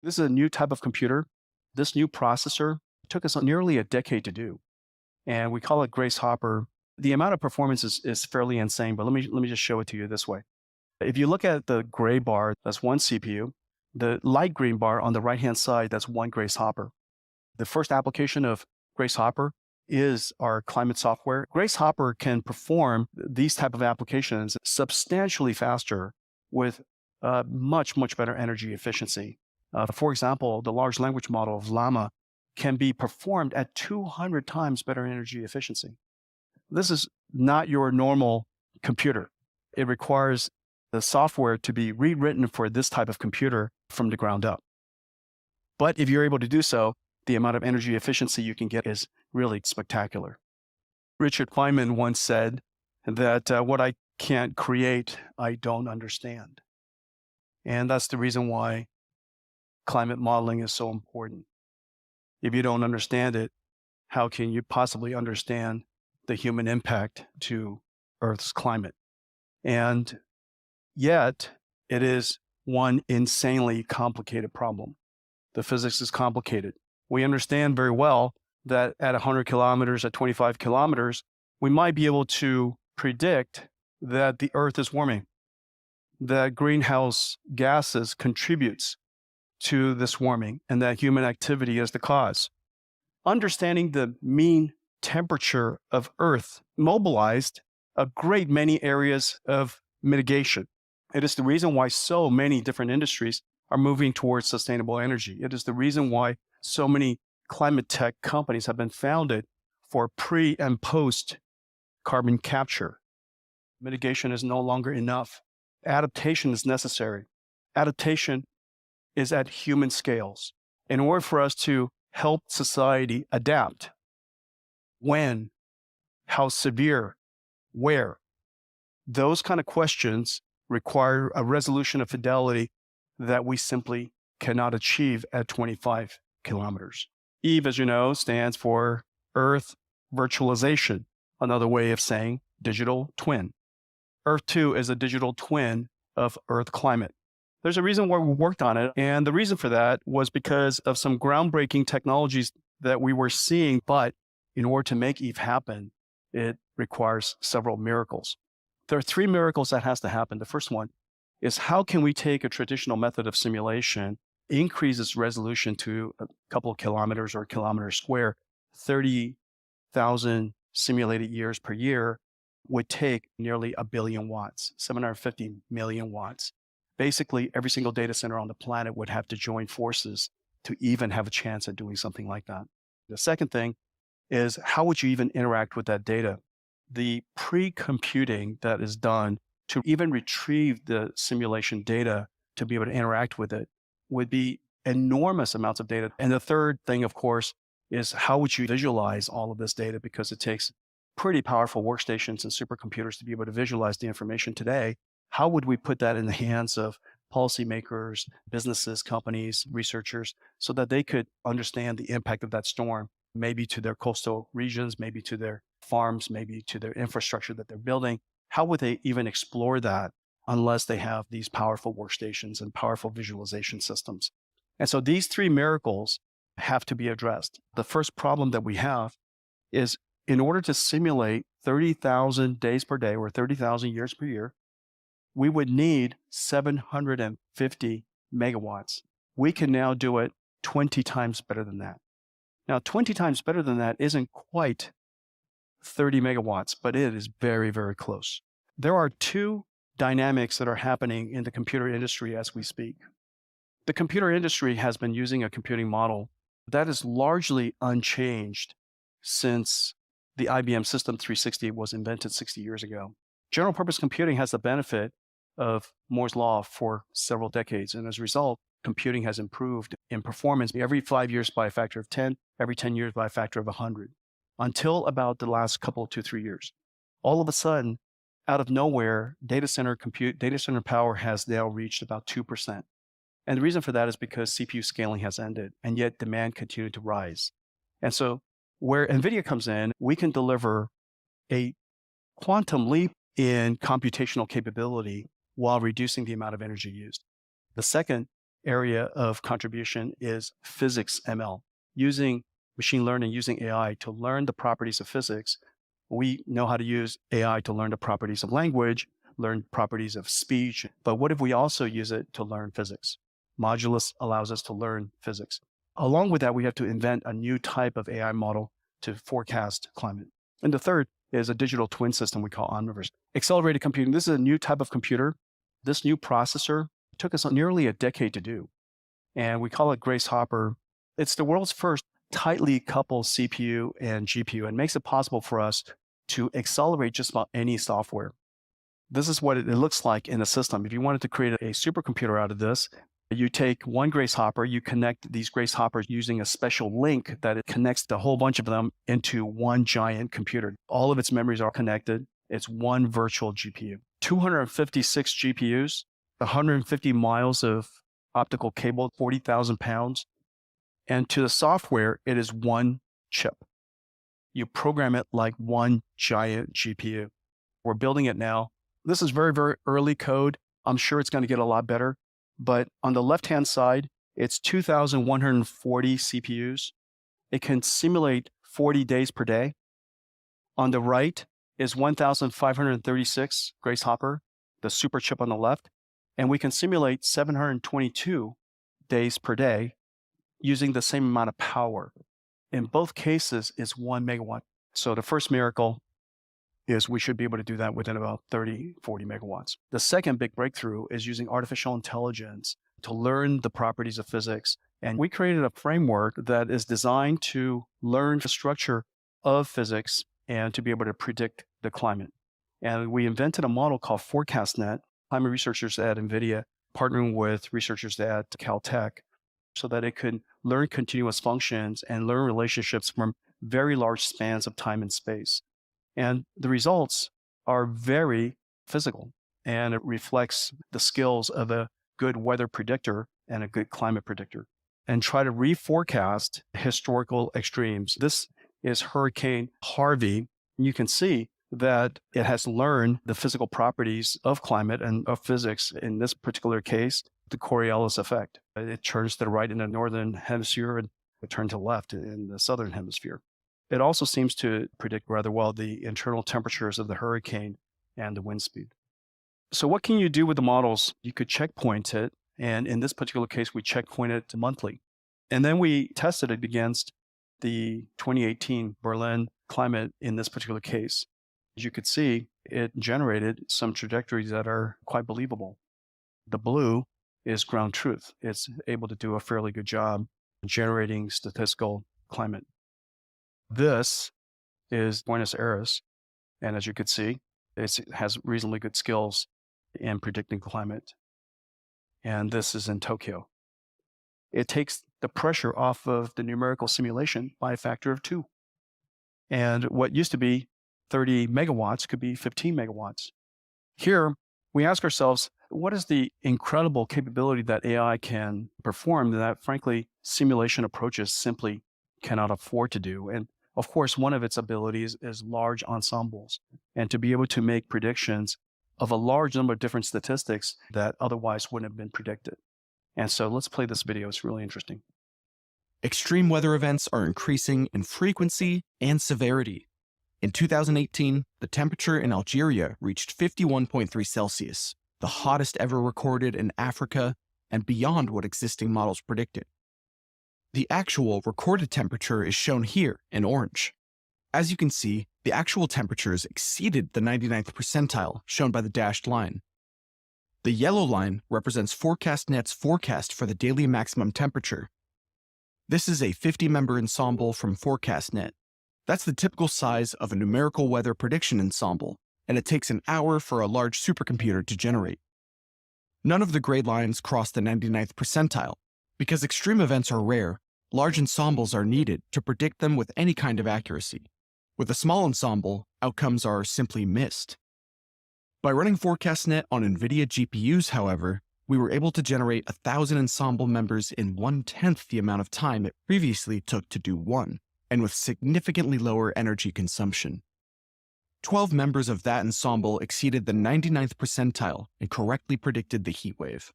This is a new type of computer. This new processor took us nearly a decade to do, and we call it Grace Hopper. The amount of performance is fairly insane, but let me just show it to you this way. If you look at the gray bar, that's one CPU. The light green bar on the right-hand side, that's one Grace Hopper. The first application of Grace Hopper is our climate software. Grace Hopper can perform these type of applications substantially faster with much, much better energy efficiency. For example, the large language model of Llama can be performed at 200 times better energy efficiency. This is not your normal computer. It requires the software to be rewritten for this type of computer from the ground up. But if you're able to do so, the amount of energy efficiency you can get is really spectacular. Richard Feynman once said that what I can't create, I don't understand. And that's the reason why climate modeling is so important. If you don't understand it, how can you possibly understand the human impact to Earth's climate? And yet, it is one insanely complicated problem. The physics is complicated. We understand very well that at 100 kilometers, at 25 kilometers, we might be able to predict that the Earth is warming, that greenhouse gases contributes to this warming, and that human activity is the cause. Understanding the mean temperature of Earth mobilized a great many areas of mitigation. It is the reason why so many different industries are moving towards sustainable energy. It is the reason why so many climate tech companies have been founded for pre and post carbon capture. Mitigation is no longer enough. Adaptation is necessary. Adaptation is at human scales. In order for us to help society adapt, when, how severe, where, those kind of questions require a resolution of fidelity that we simply cannot achieve at 25 kilometers. EVE, as you know, stands for Earth Virtualization, another way of saying digital twin. Earth 2 is a digital twin of Earth climate. There's a reason why we worked on it, and the reason for that was because of some groundbreaking technologies that we were seeing, but in order to make EVE happen, it requires several miracles. There are three miracles that has to happen. The first one is how can we take a traditional method of simulation, increase its resolution to a couple of kilometers or a kilometer square, 30,000 simulated years per year would take nearly 1 billion watts, 750 million watts. Basically, every single data center on the planet would have to join forces to even have a chance at doing something like that. The second thing is how would you even interact with that data? The pre-computing that is done to even retrieve the simulation data to be able to interact with it would be enormous amounts of data. And the third thing, of course, is how would you visualize all of this data? Because it takes pretty powerful workstations and supercomputers to be able to visualize the information today. How would we put that in the hands of policymakers, businesses, companies, researchers, so that they could understand the impact of that storm, maybe to their coastal regions, maybe to their farms, maybe to their infrastructure that they're building? How would they even explore that unless they have these powerful workstations and powerful visualization systems? And so these three miracles have to be addressed. The first problem that we have is in order to simulate 30,000 days per day or 30,000 years per year, we would need 750 megawatts. We can now do it 20 times better than that. Now, 20 times better than that isn't quite 30 megawatts, but it is very, very close. There are two dynamics that are happening in the computer industry as we speak. The computer industry has been using a computing model that is largely unchanged since the IBM System 360 was invented 60 years ago. General purpose computing has the benefit of Moore's law for several decades. And as a result, computing has improved in performance every 5 years by a factor of 10, every 10 years by a factor of 100, until about the last couple, 2-3 years. All of a sudden, out of nowhere, data center power has now reached about 2%. And the reason for that is because CPU scaling has ended, and yet demand continued to rise. And so where Nvidia comes in, we can deliver a quantum leap in computational capability while reducing the amount of energy used. The second area of contribution is physics ML. Using machine learning, using AI to learn the properties of physics, we know how to use AI to learn the properties of language, learn properties of speech. But what if we also use it to learn physics? Modulus allows us to learn physics. Along with that, we have to invent a new type of AI model to forecast climate. And the third is a digital twin system we call Omniverse. Accelerated computing, this is a new type of computer. This new processor took us nearly a decade to do. And we call it Grace Hopper. It's the world's first tightly coupled CPU and GPU, and makes it possible for us to accelerate just about any software. This is what it looks like in a system. If you wanted to create a supercomputer out of this, you take one Grace Hopper, you connect these Grace Hoppers using a special link that it connects a whole bunch of them into one giant computer. All of its memories are connected. It's one virtual GPU. 256 GPUs, 150 miles of optical cable, 40,000 pounds. And to the software, it is one chip. You program it like one giant GPU. We're building it now. This is very, very early code. I'm sure it's going to get a lot better. But on the left-hand side, it's 2,140 CPUs. It can simulate 40 days per day. On the right is 1,536 Grace Hopper, the super chip on the left. And we can simulate 722 days per day using the same amount of power. In both cases, it's 1 megawatt. So the first miracle is we should be able to do that within about 30, 40 megawatts. The second big breakthrough is using artificial intelligence to learn the properties of physics. And we created a framework that is designed to learn the structure of physics and to be able to predict the climate. And we invented a model called ForecastNet, climate researchers at Nvidia partnering with researchers at Caltech, so that it could learn continuous functions and learn relationships from very large spans of time and space. And the results are very physical, and it reflects the skills of a good weather predictor and a good climate predictor, and try to reforecast historical extremes. This is Hurricane Harvey. You can see that it has learned the physical properties of climate and of physics. In this particular case, the Coriolis effect. It turns to the right in the northern hemisphere and it turns to the left in the southern hemisphere. It also seems to predict rather well the internal temperatures of the hurricane and the wind speed. So what can you do with the models? You could checkpoint it. And in this particular case, we checkpoint it monthly. And then we tested it against the 2018 Berlin climate in this particular case. As you could see, it generated some trajectories that are quite believable. The blue is ground truth. It's able to do a fairly good job generating statistical climate. This is Buenos Aires, and as you could see, it has reasonably good skills in predicting climate. And this is in Tokyo. It takes the pressure off of the numerical simulation by a factor of 2. And what used to be 30 megawatts could be 15 megawatts. Here, we ask ourselves, what is the incredible capability that AI can perform that, frankly, simulation approaches simply cannot afford to do? And of course, one of its abilities is large ensembles, and to be able to make predictions of a large number of different statistics that otherwise wouldn't have been predicted. And so let's play this video. It's really interesting. Extreme weather events are increasing in frequency and severity. In 2018, the temperature in Algeria reached 51.3 Celsius, the hottest ever recorded in Africa and beyond what existing models predicted. The actual recorded temperature is shown here in orange. As you can see, the actual temperatures exceeded the 99th percentile shown by the dashed line. The yellow line represents ForecastNet's forecast for the daily maximum temperature. This is a 50-member ensemble from ForecastNet. That's the typical size of a numerical weather prediction ensemble, and it takes an hour for a large supercomputer to generate. None of the gray lines cross the 99th percentile. Because extreme events are rare, large ensembles are needed to predict them with any kind of accuracy. With a small ensemble, outcomes are simply missed. By running ForecastNet on Nvidia GPUs, however, we were able to generate 1,000 ensemble members in 1/10 the amount of time it previously took to do one, and with significantly lower energy consumption. 12 members of that ensemble exceeded the 99th percentile and correctly predicted the heat wave.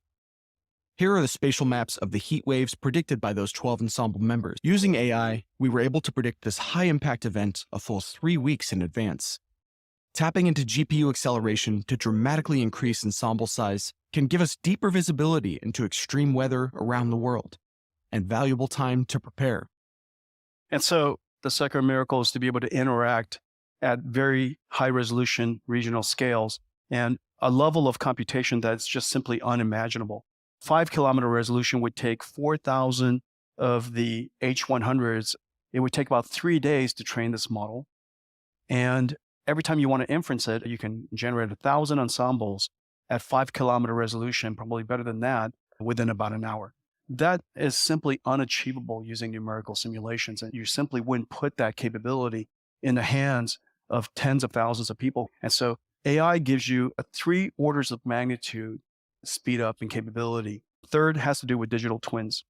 Here are the spatial maps of the heat waves predicted by those 12 ensemble members. Using AI, we were able to predict this high-impact event a full 3 weeks in advance. Tapping into GPU acceleration to dramatically increase ensemble size can give us deeper visibility into extreme weather around the world and valuable time to prepare. And so the second miracle is to be able to interact at very high resolution regional scales and a level of computation that's just simply unimaginable. 5 kilometer resolution would take 4,000 of the H100s. It would take about 3 days to train this model. And every time you want to inference it, you can generate 1,000 ensembles at 5 kilometer resolution, probably better than that, within about an hour. That is simply unachievable using numerical simulations. And you simply wouldn't put that capability in the hands of tens of thousands of people. And so AI gives you a 3 orders of magnitude speed up and capability. Third has to do with digital twins.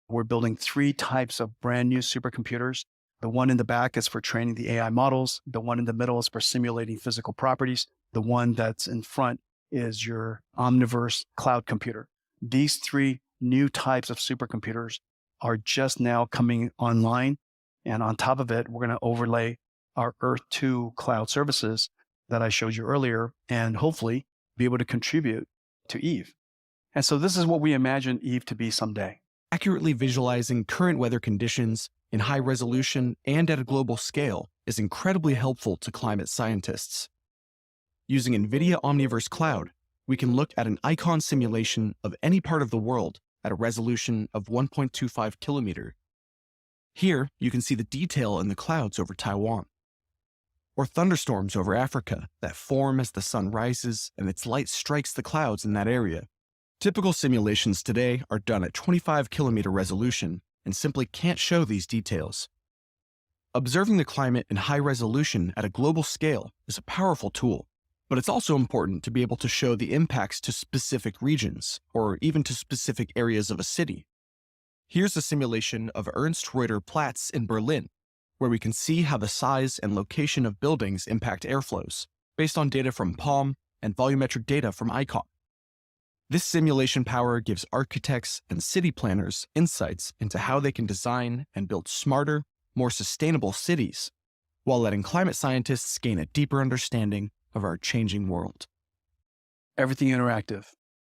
We're building 3 types of brand new supercomputers. The one in the back is for training the AI models. The one in the middle is for simulating physical properties. The one that's in front is your omniverse cloud computer. These 3 new types of supercomputers are just now coming online. And on top of it, we're going to overlay our Earth 2 cloud services that I showed you earlier, and hopefully be able to contribute to Eve. And so this is what we imagine Eve to be someday. Accurately visualizing current weather conditions in high resolution and at a global scale is incredibly helpful to climate scientists. Using Nvidia Omniverse Cloud, we can look at an icon simulation of any part of the world at a resolution of 1.25 kilometer. Here, you can see the detail in the clouds over Taiwan, or thunderstorms over Africa that form as the sun rises and its light strikes the clouds in that area. Typical simulations today are done at 25 kilometer resolution and simply can't show these details. Observing the climate in high resolution at a global scale is a powerful tool, but it's also important to be able to show the impacts to specific regions, or even to specific areas of a city. Here's a simulation of Ernst Reuter Platz in Berlin, where we can see how the size and location of buildings impact airflows, based on data from Palm and volumetric data from ICON. This simulation power gives architects and city planners insights into how they can design and build smarter, more sustainable cities, while letting climate scientists gain a deeper understanding of our changing world. Everything interactive.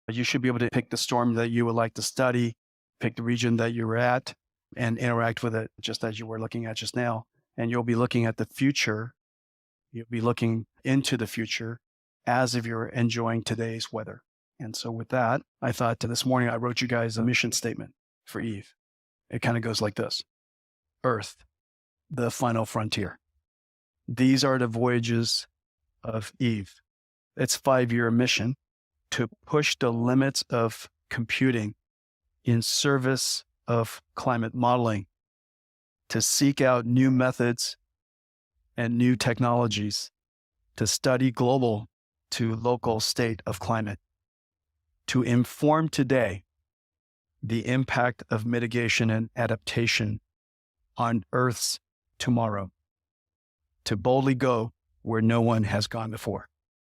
You should be able to pick the storm that you would like to study, pick the region that you're at, and interact with it just as you were looking at just now. And you'll be looking at the future. You'll be looking into the future as if you're enjoying today's weather. And so with that, I thought this morning I wrote you guys a mission statement for Eve. It kind of goes like this. Earth, the final frontier. These are the voyages of Eve. Its 5-year mission to push the limits of computing in service of climate modeling, to seek out new methods and new technologies, to study global to local state of climate, to inform today the impact of mitigation and adaptation on Earth's tomorrow, to boldly go where no one has gone before.